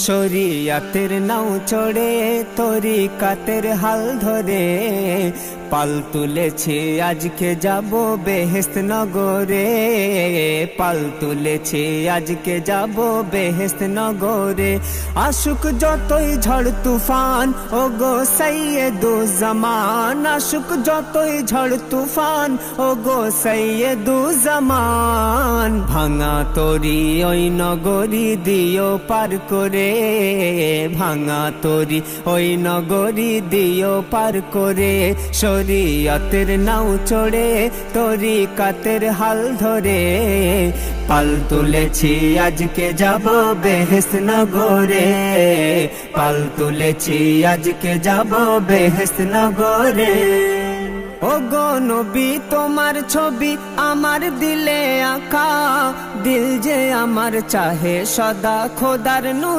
শরিয়াতের নাও চড়ে তরিকাতের হাল ধরে পাল তুলেছি আজকে যাব বেহেশত নগরে, পাল তুলেছি আজকে যাব বেহেশত নগরে। আশুক যতই ঝড় তুফান ও গো সৈয়দুজ্জামান, আশুক যতই ঝড় তুফান ও গো সৈয়দুজ্জামান। ভাঙা তরি ওই নগরী দিও পার করে, ভাঙা তরি ওই নগরী দিও পার করে। শরিয়তের নাও চড়ে তরিকাতের হাল ধরে পাল তুলেছি আজকে যাব বেহেশত নগরে, পাল তুলেছি আজকে যাব বেহেশত নগরে। ও গো নবী তোমার ছবি আমার দিলে আঁকা, দিল যে আমার চাহে সদা খোদার নূর।